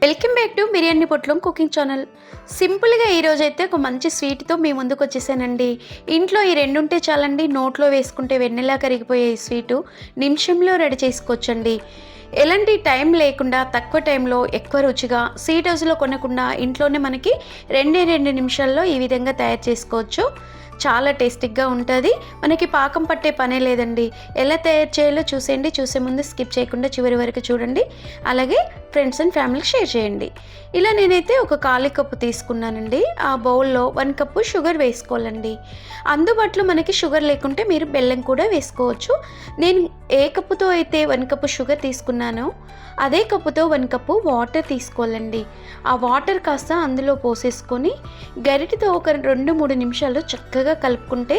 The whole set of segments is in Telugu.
వెల్కమ్ బ్యాక్ టు బిర్యానీ పొట్లం కుకింగ్ ఛానల్. సింపుల్గా ఈరోజైతే ఒక మంచి స్వీట్తో మీ ముందుకు వచ్చేసానండి. ఇంట్లో ఈ రెండు ఉంటే చాలండి, నోట్లో వేసుకుంటే వెన్నెలా కరిగిపోయే ఈ స్వీటు నిమిషంలో రెడీ చేసుకోవచ్చండి. ఎలాంటి టైం లేకుండా తక్కువ టైంలో ఎక్కువ రుచిగా స్వీట్ హౌస్లో కొనకుండా ఇంట్లోనే మనకి రెండు నిమిషాల్లో ఈ విధంగా తయారు చేసుకోవచ్చు. చాలా టేస్టీగా ఉంటుంది. మనకి పాకం పట్టే పనే లేదండి. ఎలా తయారు చేయాలో చూసేయండి. చూసే ముందు స్కిప్ చేయకుండా చివరి వరకు చూడండి. అలాగే ఫ్రెండ్స్ అండ్ ఫ్యామిలీకి షేర్ చేయండి. ఇలా నేనైతే ఒక ఖాళీ కప్పు తీసుకున్నానండి. ఆ బౌల్లో 1 కప్పు షుగర్ వేసుకోవాలండి. అందుబాటులో మనకి షుగర్ లేకుంటే మీరు బెల్లం కూడా వేసుకోవచ్చు. నేను ఏ కప్పుతో అయితే 1 కప్పు షుగర్ తీసుకున్నానో అదే కప్పుతో 1 కప్పు వాటర్ తీసుకోవాలండి. ఆ వాటర్ కాస్త అందులో పోసేసుకొని గరిటెతో ఒక 2-3 నిమిషాలు చక్కగా కలుపుకుంటే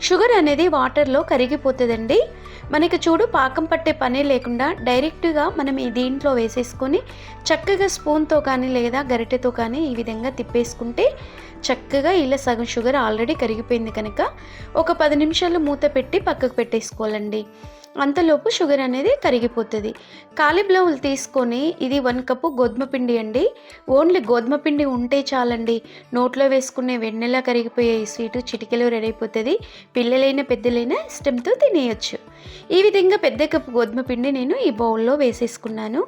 షుగర్ అనేది వాటర్లో కరిగిపోతుందండి. మనకి చూడు పాకం పట్టే పనే లేకుండా డైరెక్ట్గా మనం ఈ దీంట్లో వేసేసుకొని చక్కగా స్పూన్తో కానీ లేదా గరిటెతో కానీ ఈ విధంగా తిప్పేసుకుంటే చక్కగా ఇలా సగం షుగర్ ఆల్రెడీ కరిగిపోయింది కనుక ఒక 10 నిమిషాలు మూత పెట్టి పక్కకు పెట్టేసుకోవాలండి. అంతలోపు షుగర్ అనేది కరిగిపోతుంది. ఖాళీ బౌల్ తీసుకొని ఇది 1 కప్పు గోధుమ పిండి అండి. ఓన్లీ గోధుమ పిండి ఉంటే చాలండి, నోట్లో వేసుకునే వెన్నెలా కరిగిపోయే ఈ స్వీటు చిటికెలో రెడీ అయిపోతుంది. పిల్లలైనా పెద్దలైనా ఇష్టంతో తినేయచ్చు. ఈ విధంగా పెద్ద కప్పు గోధుమ పిండి నేను ఈ బౌల్లో వేసేసుకున్నాను.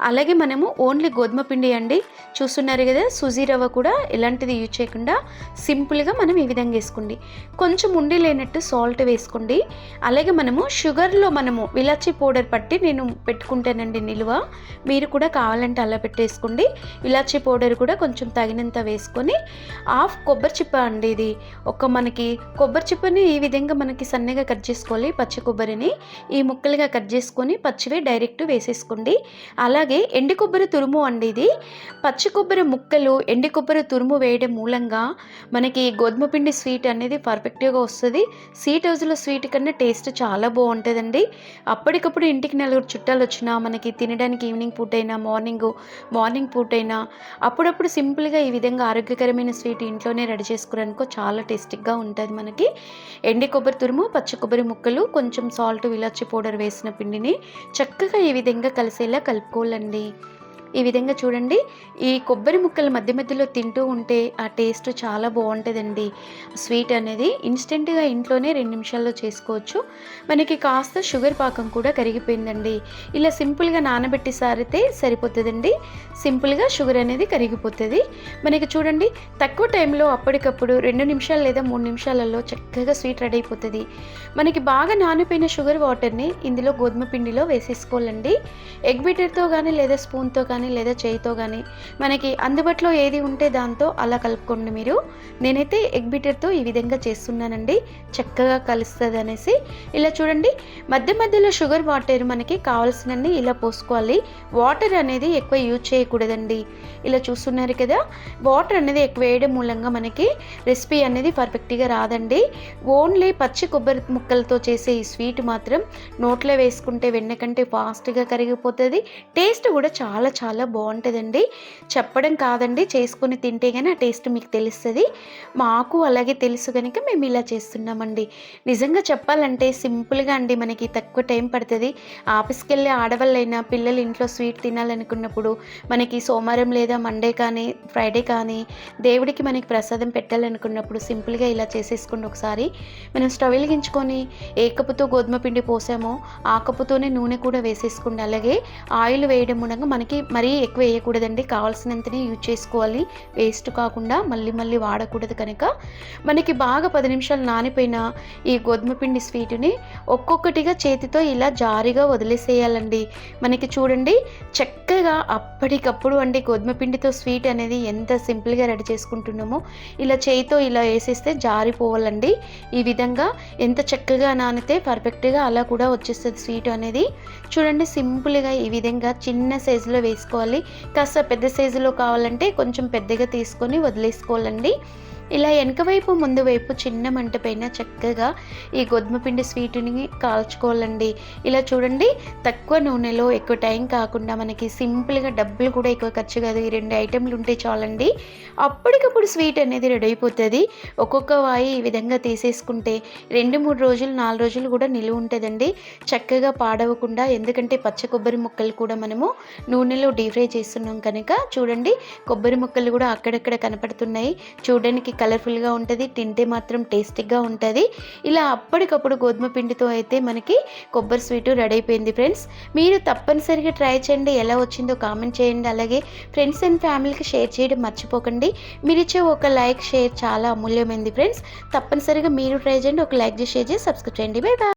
అలాగే మనము ఓన్లీ గోధుమ పిండి అండి, చూస్తున్నారు కదా, సుజీ రవ్వ కూడా ఎలాంటిది యూజ్ చేయకుండా సింపుల్గా మనం ఈ విధంగా వేసుకోండి. కొంచెం ఉండి లేనట్టు సాల్ట్ వేసుకోండి. అలాగే మనము షుగర్లో మనము ఇలాచీ పౌడర్ పట్టి నేను పెట్టుకుంటానండి నిలువ. మీరు కూడా కావాలంటే అలా పెట్టేసుకోండి. ఇలాచీ పౌడర్ కూడా కొంచెం తగినంత వేసుకొని హాఫ్ కొబ్బరి చిప్ప అండి. ఇది మనకి కొబ్బరి చిప్పని ఈ విధంగా మనకి సన్నగా కట్ చేసుకోవాలి. పచ్చి కొబ్బరిని ఈ ముక్కలుగా కట్ చేసుకొని పచ్చివి డైరెక్ట్ వేసేసుకోండి. అలాగే ఎండు కొబ్బరి తురుము అండి. ఇది పచ్చి కొబ్బరి ముక్కలు ఎండు కొబ్బరి తురుము వేయడం మూలంగా మనకి గోధుమ పిండి స్వీట్ అనేది పర్ఫెక్ట్గా వస్తుంది. స్వీట్ హౌస్లో స్వీట్ కన్నా టేస్ట్ చాలా బాగుంటుందండి. అప్పటికప్పుడు ఇంటికి నలుగురు చుట్టాలు వచ్చినా మనకి తినడానికి ఈవినింగ్ పూట అయినా మార్నింగ్ పూట అయినా అప్పుడప్పుడు సింపుల్గా ఈ విధంగా ఆరోగ్యకరమైన స్వీట్ ఇంట్లోనే రెడీ చేసుకున్నానుకో చాలా టేస్టీగా ఉంటుంది. మనకి ఎండి కొబ్బరి తురుము, పచ్చి కొబ్బరి ముక్కలు, కొంచెం సాల్ట్, ఇలాచి పౌడర్ వేసిన పిండిని చక్కగా ఈ విధంగా కలిసేలా కలుపుకోవాలండి. ఈ విధంగా చూడండి, ఈ కొబ్బరి ముక్కలు మధ్య మధ్యలో తింటూ ఉంటే ఆ టేస్ట్ చాలా బాగుంటుందండి. స్వీట్ అనేది ఇన్స్టెంట్గా ఇంట్లోనే 2 నిమిషాల్లో చేసుకోవచ్చు. మనకి కాస్త షుగర్ పాకం కూడా కరిగిపోయిందండి. ఇలా సింపుల్గా నానబెట్టి సారితే సరిపోతుందండి. సింపుల్గా షుగర్ అనేది కరిగిపోతుంది. మనకి చూడండి, తక్కువ టైంలో అప్పటికప్పుడు 2 నిమిషాలు లేదా 3 నిమిషాలలో చక్కగా స్వీట్ రెడీ అయిపోతుంది. మనకి బాగా నానిపోయిన షుగర్ వాటర్ని ఇందులో గోధుమ పిండిలో వేసేసుకోవాలండి. ఎగ్ బీటర్తో కానీ లేదా స్పూన్తో కానీ లేదా చేయితో కానీ మనకి అందుబాటులో ఏది ఉంటే దాంతో అలా కలుపుకోండి మీరు. నేనైతే ఎగ్ బీటర్తో ఈ విధంగా చేస్తున్నానండి, చక్కగా కలుస్తుంది అనేసి. ఇలా చూడండి, మధ్య మధ్యలో షుగర్ వాటర్ మనకి కావాల్సినన్ని ఇలా పోసుకోవాలి. వాటర్ అనేది ఎక్కువ యూజ్ చేయకూడదండి. ఇలా చూస్తున్నారు కదా, వాటర్ అనేది ఎక్కువ వేయడం మూలంగా మనకి రెసిపీ అనేది పర్ఫెక్ట్గా రాదండి. ఓన్లీ పచ్చి కొబ్బరి ముక్కలతో చేసే ఈ స్వీట్ మాత్రం నోట్లో వేసుకుంటే వెన్న కంటే ఫాస్ట్గా కరిగిపోతుంది. టేస్ట్ కూడా చాలా బాగుంటుందండి. చెప్పడం కాదండి, చేసుకొని తింటే కానీ ఆ టేస్ట్ మీకు తెలుస్తుంది. మాకు అలాగే తెలుసు కనుక మేము ఇలా చేస్తున్నామండి. నిజంగా చెప్పాలంటే సింపుల్గా అండి, మనకి తక్కువ టైం పడుతుంది. ఆఫీస్కి వెళ్ళే ఆడవాళ్ళైనా పిల్లలు ఇంట్లో స్వీట్ తినాలనుకున్నప్పుడు మనకి సోమవారం లేదా మండే కానీ ఫ్రైడే కానీ దేవుడికి మనకి ప్రసాదం పెట్టాలనుకున్నప్పుడు సింపుల్గా ఇలా చేసేసుకోండి. ఒకసారి మనం స్టవ్ వెలిగించుకొని ఏ కప్పుతో గోధుమ పిండి పోసామో ఆ కప్పుతోనే నూనె కూడా వేసేసుకోండి. అలాగే ఆయిల్ వేయడం మూలంగా మనకి మరీ ఎక్కువ వేయకూడదండి, కావాల్సినంతనే యూజ్ చేసుకోవాలి. వేస్ట్ కాకుండా మళ్ళీ వాడకూడదు కనుక మనకి బాగా 10 నిమిషాలు నానిపోయిన ఈ గోధుమ పిండి స్వీటుని ఒక్కొక్కటిగా చేతితో ఇలా జారీగా వదిలేసేయాలండి. మనకి చూడండి, చక్కగా అప్పటికప్పుడు అండి గోధుమ పిండితో స్వీట్ అనేది ఎంత సింపుల్గా రెడీ చేసుకుంటున్నామో ఇలా చేయితో ఇలా వేసేస్తే జారిపోవాలండి. ఈ విధంగా ఎంత చక్కగా నానితే పర్ఫెక్ట్గా అలా కూడా వచ్చేస్తుంది స్వీట్ అనేది. చూడండి, సింపుల్గా ఈ విధంగా చిన్న సైజులో వేసుకోవాలి. కాస్త పెద్ద సైజులో కావాలంటే కొంచెం పెద్దగా తీసుకొని వదిలేసుకోవాలండి. ఇలా వెనక వైపు ముందు వైపు చిన్న మంట పైన చక్కగా ఈ గోధుమ పిండి స్వీటుని కాల్చుకోవాలండి. ఇలా చూడండి, తక్కువ నూనెలో ఎక్కువ టైం కాకుండా మనకి సింపుల్గా, డబ్బులు కూడా ఎక్కువ ఖర్చు కాదు, ఈ 2 ఐటెంలు ఉంటే చాలండి. అప్పటికప్పుడు స్వీట్ అనేది రెడీ అయిపోతుంది. ఒక్కొక్క వాయి ఈ విధంగా తీసేసుకుంటే 2, 3 రోజులు, 4 రోజులు కూడా నిలువ ఉంటుందండి, చక్కగా పాడవకుండా. ఎందుకంటే పచ్చ కొబ్బరి ముక్కలు కూడా మనము నూనెలో డీప్ ఫ్రై చేస్తున్నాం కనుక. చూడండి, కొబ్బరి ముక్కలు కూడా అక్కడక్కడ కనపడుతున్నాయి. చూడడానికి కలర్ఫుల్గా ఉంటుంది, తింటే మాత్రం టేస్టీగా ఉంటుంది. ఇలా అప్పటికప్పుడు గోధుమ పిండితో అయితే మనకి కొబ్బరి స్వీటు రెడీ అయిపోయింది ఫ్రెండ్స్. మీరు తప్పనిసరిగా ట్రై చేయండి, ఎలా వచ్చిందో కామెంట్ చేయండి. అలాగే ఫ్రెండ్స్ అండ్ ఫ్యామిలీకి షేర్ చేయడం మర్చిపోకండి. మీరు ఇచ్చే ఒక లైక్, షేర్ చాలా అమూల్యమైంది ఫ్రెండ్స్. తప్పనిసరిగా మీరు ట్రై చేయండి, ఒక లైక్ చేసి, షేర్ చేసి, సబ్స్క్రైబ్ చేయండి. Bye bye.